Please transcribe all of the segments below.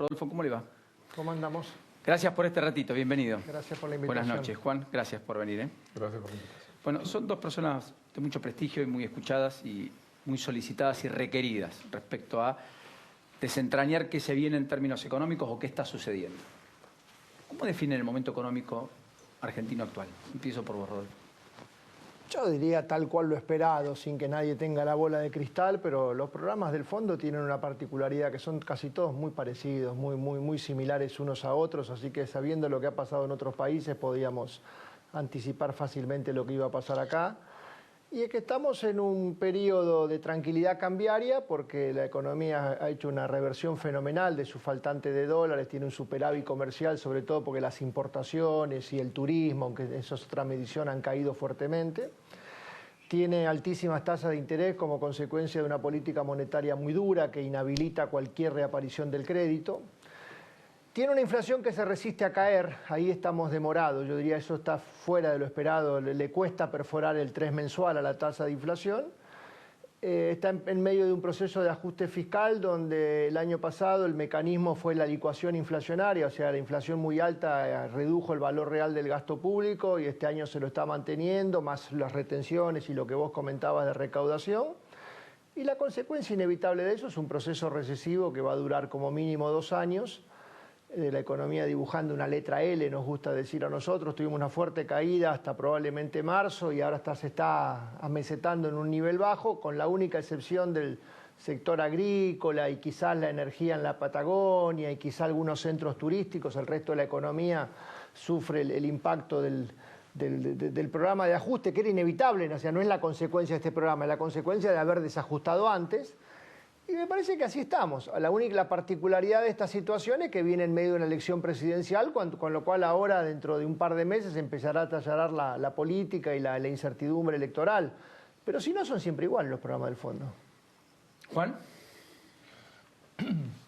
Rodolfo, ¿cómo le va? ¿Cómo andamos? Gracias por este ratito, bienvenido. Gracias por la invitación. Buenas noches, Juan. Gracias por venir. Gracias por la invitación. Bueno, son dos personas de mucho prestigio y muy escuchadas y muy solicitadas y requeridas respecto a desentrañar qué se viene en términos económicos o qué está sucediendo. ¿Cómo define el momento económico argentino actual? Empiezo por vos, Rodolfo. Yo diría tal cual lo esperado, sin que nadie tenga la bola de cristal, pero los programas del fondo tienen una particularidad que son casi todos muy parecidos, muy similares unos a otros, así que sabiendo lo que ha pasado en otros países podíamos anticipar fácilmente lo que iba a pasar acá. Y es que estamos en un periodo de tranquilidad cambiaria porque la economía ha hecho una reversión fenomenal de su faltante de dólares, tiene un superávit comercial, sobre todo porque las importaciones y el turismo, aunque eso es otra medición, han caído fuertemente. Tiene altísimas tasas de interés como consecuencia de una política monetaria muy dura que inhabilita cualquier reaparición del crédito. Tiene una inflación que se resiste a caer, ahí estamos demorados, yo diría eso está fuera de lo esperado, le cuesta perforar el 3 mensual a la tasa de inflación. Está en medio de un proceso de ajuste fiscal donde el año pasado el mecanismo fue la licuación inflacionaria, o sea, la inflación muy alta redujo el valor real del gasto público y este año se lo está manteniendo, más las retenciones y lo que vos comentabas de recaudación. Y la consecuencia inevitable de eso es un proceso recesivo que va a durar como mínimo 2 años, de la economía dibujando una letra L, nos gusta decir a nosotros, tuvimos una fuerte caída hasta probablemente marzo y ahora se está amesetando en un nivel bajo, con la única excepción del sector agrícola y quizás la energía en la Patagonia y quizás algunos centros turísticos, el resto de la economía sufre el impacto del programa de ajuste, que era inevitable, o sea, no es la consecuencia de este programa, es la consecuencia de haber desajustado antes. Y me parece que así estamos. La particularidad de esta situación es que viene en medio de una elección presidencial, con lo cual ahora, dentro de un par de meses, empezará a tallar la política y la incertidumbre electoral. Pero si no, son siempre iguales los programas del fondo. Juan.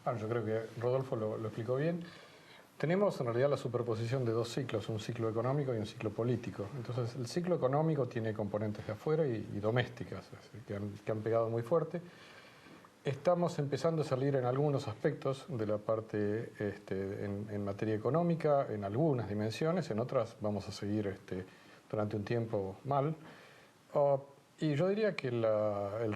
Bueno, yo creo que Rodolfo lo explicó bien. Tenemos en realidad la superposición de dos ciclos, un ciclo económico y un ciclo político. Entonces, el ciclo económico tiene componentes de afuera y domésticas, que han pegado muy fuerte. Estamos empezando a salir en algunos aspectos de la parte en materia económica, en algunas dimensiones, en otras vamos a seguir durante un tiempo mal. Y yo diría que el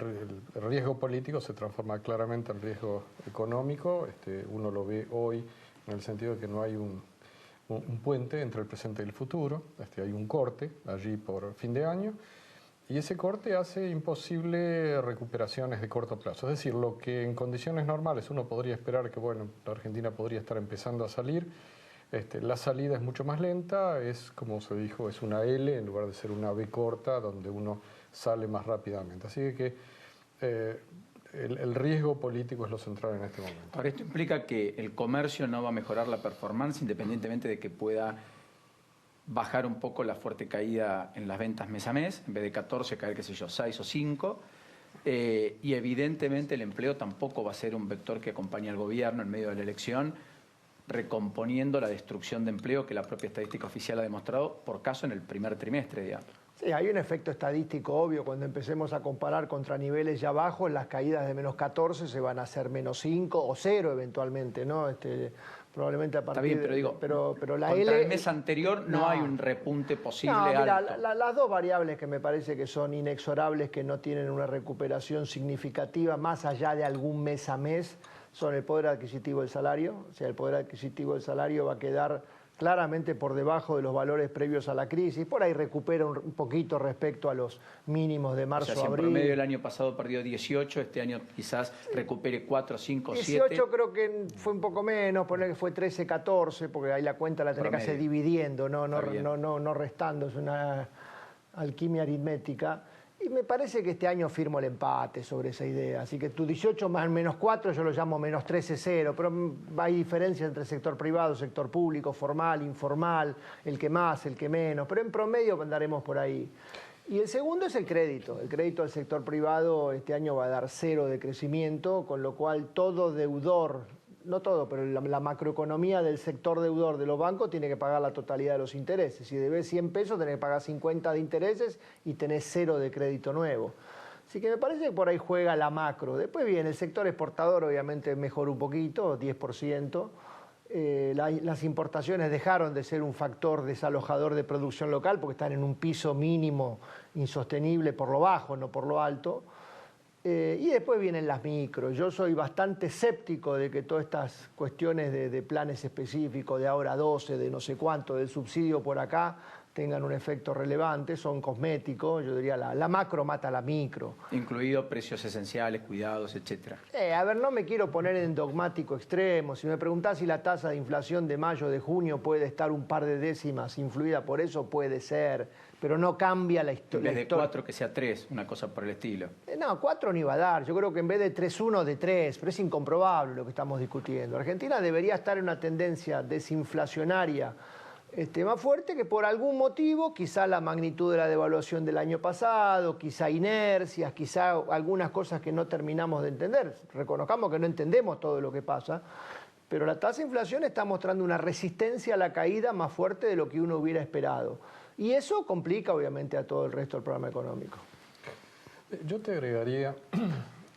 riesgo político se transforma claramente en riesgo económico. Uno lo ve hoy en el sentido de que no hay un puente entre el presente y el futuro. Hay un corte allí por fin de año. Y ese corte hace imposible recuperaciones de corto plazo. Es decir, lo que en condiciones normales uno podría esperar que, bueno, la Argentina podría estar empezando a salir, la salida es mucho más lenta, es, como se dijo, es una L en lugar de ser una B corta, donde uno sale más rápidamente. Así que el riesgo político es lo central en este momento. Ahora, esto implica que el comercio no va a mejorar la performance independientemente de que pueda bajar un poco la fuerte caída en las ventas mes a mes, en vez de 14 caer, qué sé yo, 6 o 5, y evidentemente el empleo tampoco va a ser un vector que acompañe al gobierno en medio de la elección, recomponiendo la destrucción de empleo que la propia estadística oficial ha demostrado, por caso en el primer trimestre, digamos. Sí, hay un efecto estadístico obvio, cuando empecemos a comparar contra niveles ya bajos, las caídas de menos 14 se van a hacer menos 5 o 0 eventualmente, ¿no? Probablemente a partir Está bien, pero digo, pero la contra L, el mes anterior no hay un repunte posible mira, alto. Las dos variables que me parece que son inexorables, que no tienen una recuperación significativa más allá de algún mes a mes, son el poder adquisitivo del salario. O sea, el poder adquisitivo del salario va a quedar claramente por debajo de los valores previos a la crisis. Por ahí recupera un poquito respecto a los mínimos de marzo, O sea, si en abril. promedio el año pasado perdió 18, este año quizás recupere 4, 5, 7. 18 creo que fue un poco menos, poner que fue 13, 14, porque ahí la cuenta la tenés que hacer dividiendo, no restando, es una alquimia aritmética. Y me parece que este año firmo el empate sobre esa idea. Así que tu 18 más menos 4 yo lo llamo menos 13, 0. Pero hay diferencia entre el sector privado, sector público, formal, informal, el que más, el que menos. Pero en promedio andaremos por ahí. Y el segundo es el crédito. El crédito al sector privado este año va a dar 0 de crecimiento, con lo cual todo deudor, no todo, pero la macroeconomía del sector deudor de los bancos tiene que pagar la totalidad de los intereses. Si debes 100 pesos, tenés que pagar 50 de intereses y tenés 0 de crédito nuevo. Así que me parece que por ahí juega la macro. Después viene el sector exportador, obviamente mejoró un poquito, 10%. Las importaciones dejaron de ser un factor desalojador de producción local porque están en un piso mínimo insostenible por lo bajo, no por lo alto. Y después vienen las micros. Yo soy bastante escéptico de que todas estas cuestiones de planes específicos, de ahora 12, de no sé cuánto, del subsidio por acá, tengan un efecto relevante, son cosméticos. Yo diría la macro mata a la micro. Incluido precios esenciales, cuidados, etcétera. A ver, no me quiero poner en dogmático extremo. Si me preguntás si la tasa de inflación de mayo, de junio puede estar un par de décimas influida por eso, puede ser, pero no cambia la historia. En vez de 4 que sea 3, una cosa por el estilo. No, 4 ni va a dar. Yo creo que en vez de 3,1 de 3, pero es incomprobable lo que estamos discutiendo. Argentina debería estar en una tendencia desinflacionaria más fuerte, que por algún motivo, quizá la magnitud de la devaluación del año pasado, quizá inercias, quizá algunas cosas que no terminamos de entender. Reconozcamos que no entendemos todo lo que pasa, pero la tasa de inflación está mostrando una resistencia a la caída más fuerte de lo que uno hubiera esperado. Y eso complica obviamente a todo el resto del programa económico. Yo te agregaría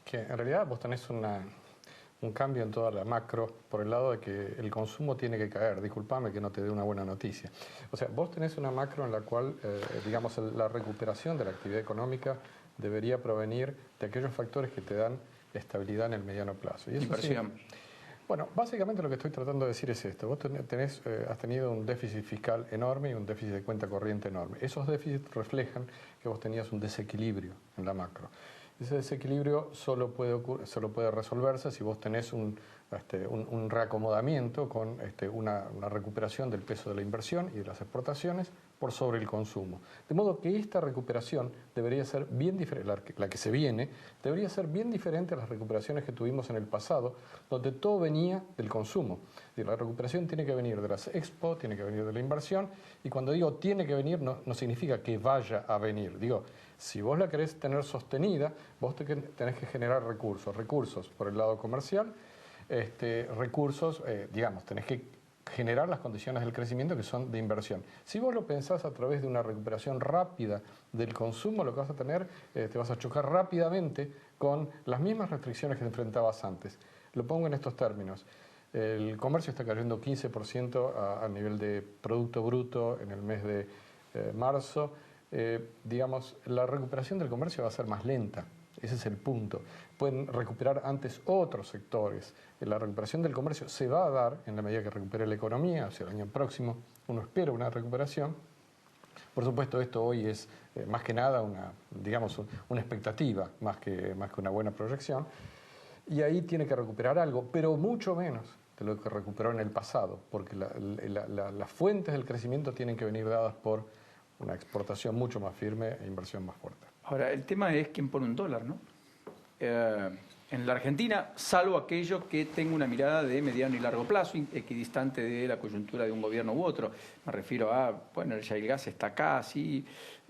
que en realidad vos tenés un cambio en toda la macro por el lado de que el consumo tiene que caer. Disculpame que no te dé una buena noticia. O sea, vos tenés una macro en la cual, digamos, la recuperación de la actividad económica debería provenir de aquellos factores que te dan estabilidad en el mediano plazo. Y eso inversión. Sí, bueno, básicamente lo que estoy tratando de decir es esto. Vos has tenido un déficit fiscal enorme y un déficit de cuenta corriente enorme. Esos déficits reflejan que vos tenías un desequilibrio en la macro. Ese desequilibrio solo puede resolverse si vos tenés un reacomodamiento con una recuperación del peso de la inversión y de las exportaciones por sobre el consumo. De modo que esta recuperación debería ser bien diferente, la que se viene, debería ser bien diferente a las recuperaciones que tuvimos en el pasado, donde todo venía del consumo. La recuperación tiene que venir de las expo, tiene que venir de la inversión, y cuando digo tiene que venir no significa que vaya a venir. Digo, si vos la querés tener sostenida, vos tenés que generar recursos por el lado comercial, tenés que generar las condiciones del crecimiento que son de inversión. Si vos lo pensás a través de una recuperación rápida del consumo, lo que vas a tener, te vas a chocar rápidamente con las mismas restricciones que te enfrentabas antes. Lo pongo en estos términos. El comercio está cayendo 15% a nivel de Producto Bruto en el mes de marzo. La recuperación del comercio va a ser más lenta. Ese es el punto. Pueden recuperar antes otros sectores. La recuperación del comercio se va a dar en la medida que recupere la economía. Hacia el año próximo uno espera una recuperación. Por supuesto, esto hoy es más que nada una expectativa, más que una buena proyección. Y ahí tiene que recuperar algo, pero mucho menos de lo que recuperó en el pasado, porque las fuentes del crecimiento tienen que venir dadas por una exportación mucho más firme e inversión más fuerte. Ahora, el tema es quién pone un dólar, ¿no? En la Argentina, salvo aquello que tenga una mirada de mediano y largo plazo, equidistante de la coyuntura de un gobierno u otro. Me refiero a, bueno, el shale gas está acá, sí,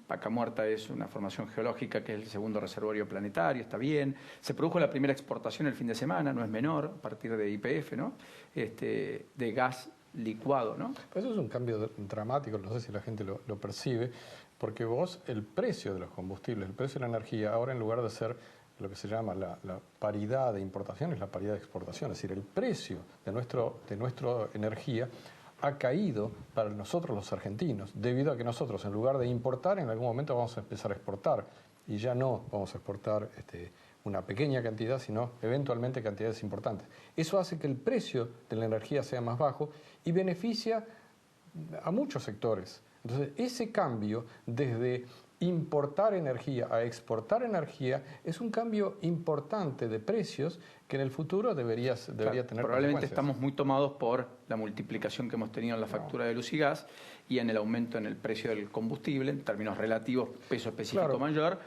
Vaca Muerta es una formación geológica que es el segundo reservorio planetario, está bien. Se produjo la primera exportación el fin de semana, no es menor, a partir de YPF, ¿no? De gas licuado, ¿no? Pues eso es un cambio dramático, no sé si la gente lo percibe, porque vos, el precio de los combustibles, el precio de la energía, ahora en lugar de ser lo que se llama la paridad de importación, es la paridad de exportación, es decir, el precio de nuestra energía ha caído para nosotros los argentinos, debido a que nosotros, en lugar de importar, en algún momento vamos a empezar a exportar, y ya no vamos a exportar una pequeña cantidad, sino eventualmente cantidades importantes. Eso hace que el precio de la energía sea más bajo y beneficia a muchos sectores. Entonces, ese cambio desde importar energía a exportar energía es un cambio importante de precios que en el futuro debería tener probablemente estamos muy tomados por la multiplicación que hemos tenido en la factura de luz y gas y en el aumento en el precio del combustible, en términos relativos, peso específico mayor,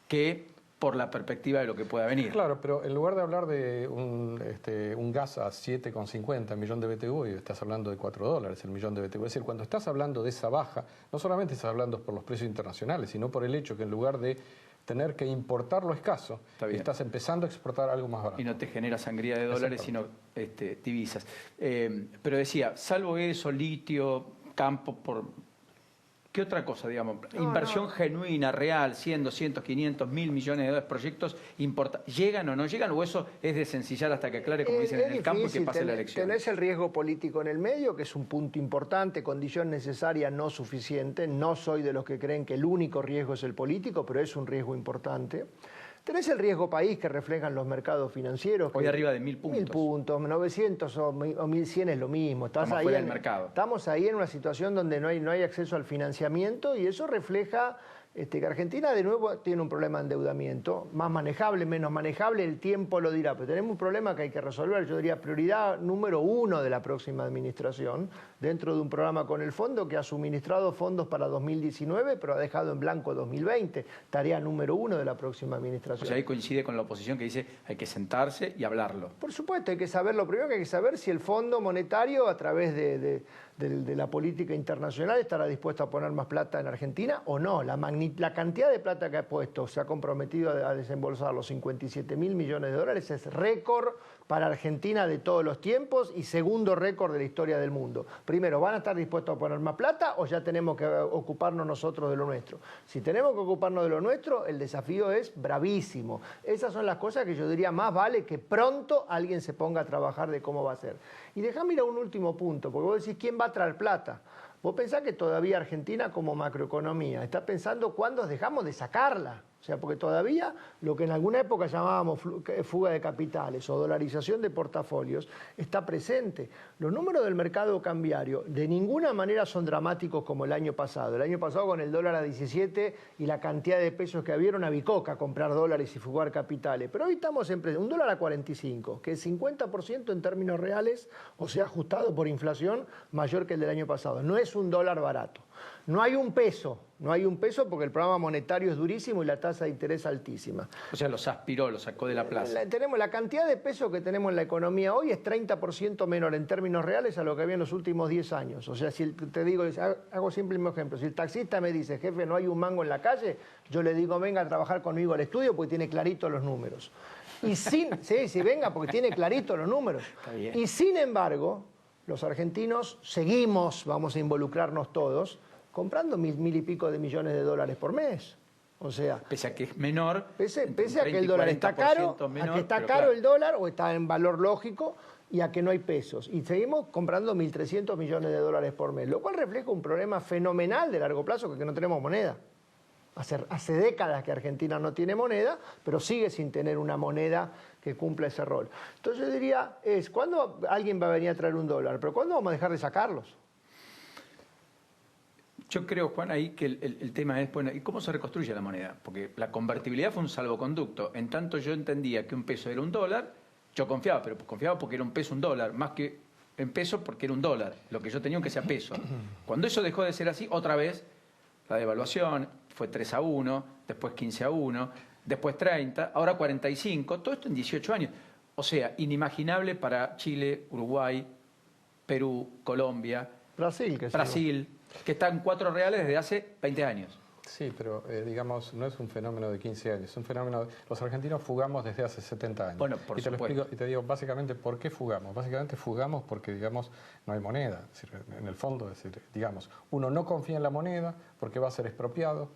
que por la perspectiva de lo que pueda venir. Claro, pero en lugar de hablar de un gas a 7,50 millón de BTU, y estás hablando de $4 el millón de BTU. Es decir, cuando estás hablando de esa baja, no solamente estás hablando por los precios internacionales, sino por el hecho que en lugar de tener que importar lo escaso, estás empezando a exportar algo más barato. Y no te genera sangría de dólares, sino divisas. Pero decía, salvo eso, litio, campo por ¿Qué otra cosa, digamos? No, Inversión no. genuina, real, 100, 200, 500, 1000 millones de dólares, proyectos, ¿llegan o no llegan? ¿O eso es de sencillar hasta que aclare, como dicen en el campo, y que pase la elección? Tenés el riesgo político en el medio, que es un punto importante, condición necesaria, no suficiente. No soy de los que creen que el único riesgo es el político, pero es un riesgo importante. Tenés el riesgo país que reflejan los mercados financieros. Hoy arriba de 1000 puntos. 1000 puntos, 900 o 1100 es lo mismo. Estamos fuera del mercado. Estamos ahí en una situación donde no hay acceso al financiamiento y eso refleja que Argentina de nuevo tiene un problema de endeudamiento, más manejable, menos manejable, el tiempo lo dirá, pero tenemos un problema que hay que resolver. Yo diría prioridad número 1 de la próxima administración, dentro de un programa con el fondo que ha suministrado fondos para 2019, pero ha dejado en blanco 2020, tarea número 1 de la próxima administración. O sea, ahí coincide con la oposición que dice hay que sentarse y hablarlo. Por supuesto, hay que saber, lo primero que hay que saber si el Fondo Monetario, a través de la política internacional, estará dispuesto a poner más plata en Argentina o no. La cantidad de plata que ha puesto, se ha comprometido a desembolsar los 57.000 millones de dólares, es récord para Argentina de todos los tiempos y segundo récord de la historia del mundo. Primero, ¿van a estar dispuestos a poner más plata o ya tenemos que ocuparnos nosotros de lo nuestro? Si tenemos que ocuparnos de lo nuestro, el desafío es bravísimo. Esas son las cosas que yo diría más vale que pronto alguien se ponga a trabajar de cómo va a ser. Y déjame ir a un último punto, porque vos decís, ¿quién va a traer plata? Vos pensás que todavía Argentina como macroeconomía está pensando cuándo dejamos de sacarla. O sea, porque todavía lo que en alguna época llamábamos fuga de capitales o dolarización de portafolios está presente. Los números del mercado cambiario de ninguna manera son dramáticos como el año pasado. El año pasado con el dólar a 17 y la cantidad de pesos que había a bicoca comprar dólares y fugar capitales. Pero hoy estamos en un dólar a 45, que es 50% en términos reales, o sea, ajustado por inflación, mayor que el del año pasado. No es un dólar barato. No hay un peso porque el programa monetario es durísimo y la tasa de interés altísima. O sea, los aspiró, los sacó de la plaza. Tenemos la cantidad de pesos que tenemos en la economía hoy es 30% menor en términos reales a lo que había en los últimos 10 años. O sea, si te digo, hago simple ejemplo, si el taxista me dice, jefe, no hay un mango en la calle, yo le digo, venga a trabajar conmigo al estudio porque tiene clarito los números. Y sí, venga, porque tiene clarito los números. Está bien. Y sin embargo, los argentinos seguimos, vamos a involucrarnos todos, comprando mil y pico de millones de dólares por mes. O sea, pese a que es menor, pese a que el dólar está caro, menor, a que está caro claro, el dólar o está en valor lógico y a que no hay pesos. Y seguimos comprando 1.300 millones de dólares por mes, lo cual refleja un problema fenomenal de largo plazo, que no tenemos moneda. Hace décadas que Argentina no tiene moneda, pero sigue sin tener una moneda que cumpla ese rol. Entonces yo diría, ¿cuándo alguien va a venir a traer un dólar? ¿Pero cuándo vamos a dejar de sacarlos? Yo creo, Juan, ahí que el tema es, bueno, ¿y cómo se reconstruye la moneda? Porque la convertibilidad fue un salvoconducto. En tanto yo entendía que un peso era un dólar, yo confiaba, pero confiaba porque era un peso un dólar, más que en peso porque era un dólar, lo que yo tenía que sea peso. Cuando eso dejó de ser así, otra vez, la devaluación, fue 3-1, después 15-1, después 30, ahora 45, todo esto en 18 años. O sea, inimaginable para Chile, Uruguay, Perú, Colombia, Brasil, que están 4 reales desde hace 20 años. Sí, pero digamos, no es un fenómeno de 15 años, es un fenómeno... Los argentinos fugamos desde hace 70 años. Bueno, por supuesto. Te lo explico y te digo básicamente por qué fugamos. Básicamente fugamos porque, digamos, no hay moneda. Es decir, en el fondo, es decir, digamos, uno no confía en la moneda porque va a ser expropiado.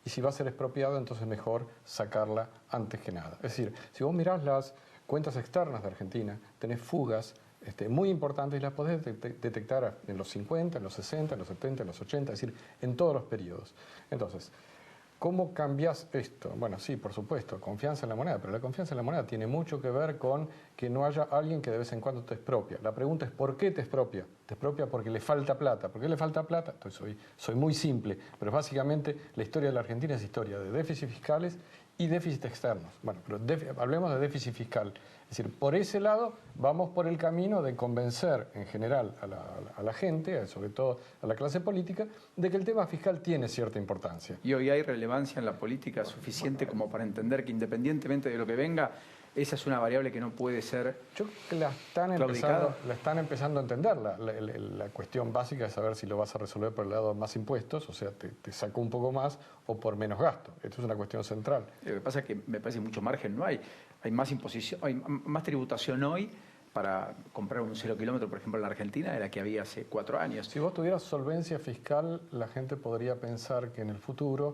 Y si va a ser expropiado, entonces mejor sacarla antes que nada. Es decir, si vos mirás las cuentas externas de Argentina, tenés fugas muy importantes y las podés detectar en los 50, en los 60, en los 70, en los 80, es decir, en todos los periodos. Entonces, ¿cómo cambiás esto? Bueno, sí, por supuesto, confianza en la moneda, pero la confianza en la moneda tiene mucho que ver con que no haya alguien que de vez en cuando te expropia. La pregunta es, ¿por qué te expropia? Te expropia porque le falta plata. ¿Por qué le falta plata? Entonces, soy muy simple, pero básicamente la historia de la Argentina es historia de déficits fiscales y déficits externos. Bueno, pero hablemos de déficit fiscal. Es decir, por ese lado vamos por el camino de convencer en general a la gente, sobre todo a la clase política, de que el tema fiscal tiene cierta importancia. ¿Y hoy hay relevancia en la política suficiente como para entender que independientemente de lo que venga, esa es una variable que no puede ser Yo creo que la están empezando a entender. La cuestión básica es saber si lo vas a resolver por el lado de más impuestos, o sea, te saco un poco más, o por menos gasto. Esto es una cuestión central. Lo que pasa es que me parece que mucho margen no hay. Hay más imposición, hay más tributación hoy para comprar un 0 kilómetro, por ejemplo, en la Argentina, de la que había hace 4 años. Si vos tuvieras solvencia fiscal, la gente podría pensar que en el futuro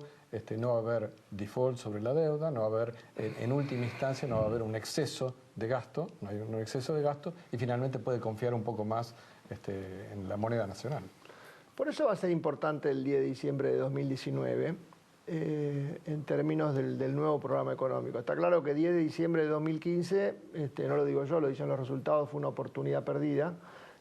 no va a haber default sobre la deuda, no va a haber, en última instancia, no va a haber un exceso de gasto, no hay un exceso de gasto, y finalmente puede confiar un poco más en la moneda nacional. Por eso va a ser importante el 10 de diciembre de 2019 en términos del nuevo programa económico. Está claro que 10 de diciembre de 2015, no lo digo yo, lo dicen los resultados, fue una oportunidad perdida,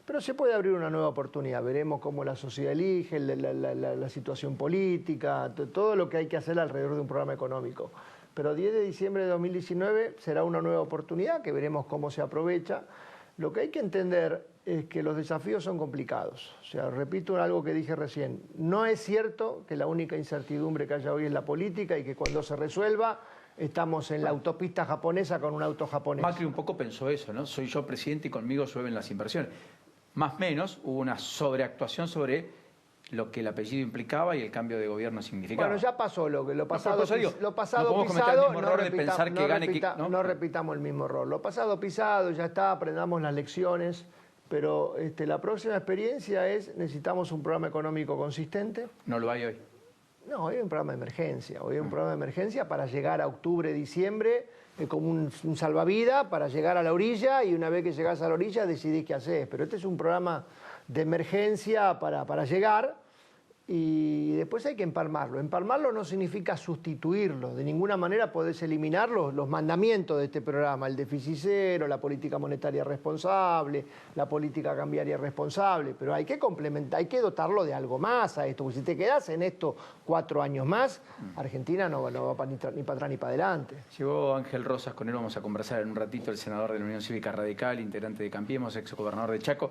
pero se puede abrir una nueva oportunidad. Veremos cómo la sociedad elige, la situación política, todo lo que hay que hacer alrededor de un programa económico. Pero 10 de diciembre de 2019 será una nueva oportunidad que veremos cómo se aprovecha. Lo que hay que entender es que los desafíos son complicados. O sea, repito algo que dije recién, no es cierto que la única incertidumbre que haya hoy es la política y que cuando se resuelva estamos en la autopista japonesa con un auto japonés. Macri un poco pensó eso, ¿no? Soy yo presidente y conmigo llueven las inversiones. Más o menos hubo una sobreactuación sobre lo que el apellido implicaba y el cambio de gobierno significaba. Bueno, ya pasó lo pasado, no podemos cometer el mismo error de pensar que gane... No repitamos el mismo error. Lo pasado pisado, ya está, aprendamos las lecciones, pero la próxima experiencia es, necesitamos un programa económico consistente. No lo hay hoy. No, hoy hay un programa de emergencia. Hoy hay un programa de emergencia para llegar a octubre, diciembre, como un salvavidas para llegar a la orilla, y una vez que llegás a la orilla decidís qué haces. Pero este es un programa de emergencia para llegar, y después hay que empalmarlo. Empalmarlo no significa sustituirlo, de ninguna manera podés eliminar los mandamientos de este programa, el déficit cero, la política monetaria responsable, la política cambiaria responsable, pero hay que complementar, hay que dotarlo de algo más a esto, porque si te quedás en esto 4 años más, Argentina no va ni para atrás ni para adelante. Llegó Ángel Rosas, con él vamos a conversar en un ratito, el senador de la Unión Cívica Radical, integrante de Cambiemos, ex gobernador de Chaco.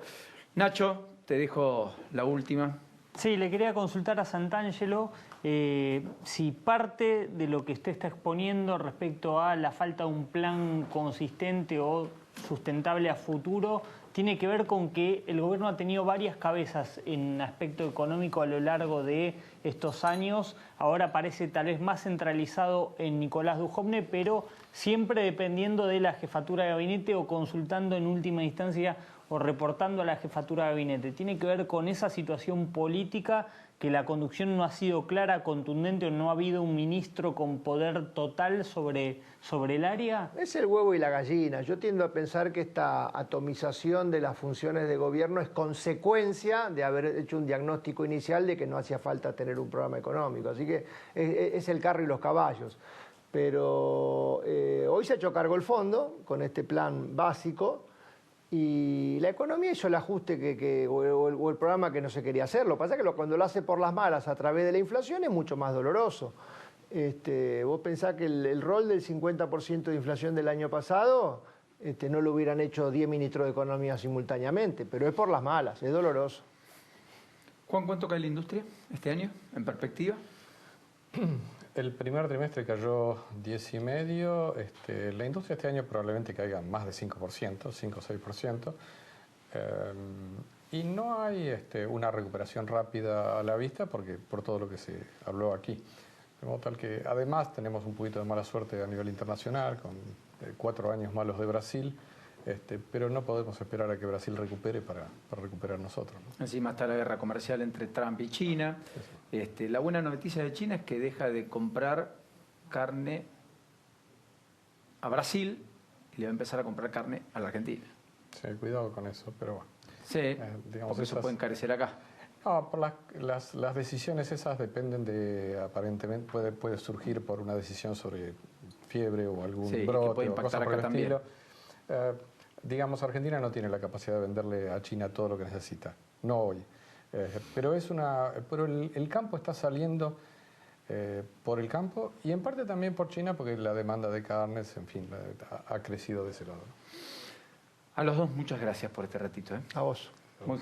Nacho, te dejo la última. Sí, le quería consultar a Santangelo si parte de lo que usted está exponiendo respecto a la falta de un plan consistente o sustentable a futuro tiene que ver con que el gobierno ha tenido varias cabezas en aspecto económico a lo largo de estos años. Ahora parece tal vez más centralizado en Nicolás Dujovne, pero siempre dependiendo de la jefatura de gabinete o consultando en última instancia o reportando a la jefatura de gabinete. ¿Tiene que ver con esa situación política, que la conducción no ha sido clara, contundente, o no ha habido un ministro con poder total sobre el área? Es el huevo y la gallina. Yo tiendo a pensar que esta atomización de las funciones de gobierno es consecuencia de haber hecho un diagnóstico inicial de que no hacía falta tener un programa económico. Así que es el carro y los caballos. Pero hoy se ha hecho cargo el fondo con este plan básico, y la economía hizo el ajuste o el programa que no se quería hacer. Lo que pasa es que cuando lo hace por las malas a través de la inflación es mucho más doloroso. Vos pensás que el rol del 50% de inflación del año pasado no lo hubieran hecho 10 ministros de Economía simultáneamente, pero es por las malas, es doloroso. Juan, ¿cuánto cae la industria este año, en perspectiva? El primer trimestre cayó 10,5%. La industria este año probablemente caiga más de 5%, 5 o 6%. Y no hay una recuperación rápida a la vista por todo lo que se habló aquí. De modo tal que además tenemos un poquito de mala suerte a nivel internacional, con 4 años malos de Brasil. Pero no podemos esperar a que Brasil recupere para recuperar nosotros, ¿no? Encima está la guerra comercial entre Trump y China. La buena noticia de China es que deja de comprar carne a Brasil y le va a empezar a comprar carne a la Argentina. Sí, cuidado con eso, pero bueno. Sí, porque eso puede encarecer acá. No, las decisiones esas dependen de, aparentemente, puede surgir por una decisión sobre fiebre o algún brote que puede o cosa impactar por el acá también. estilo. Digamos, Argentina no tiene la capacidad de venderle a China todo lo que necesita, no hoy. Pero el campo está saliendo por el campo y en parte también por China, porque la demanda de carnes, en fin, ha crecido de ese lado. A los dos, muchas gracias por este ratito. A vos.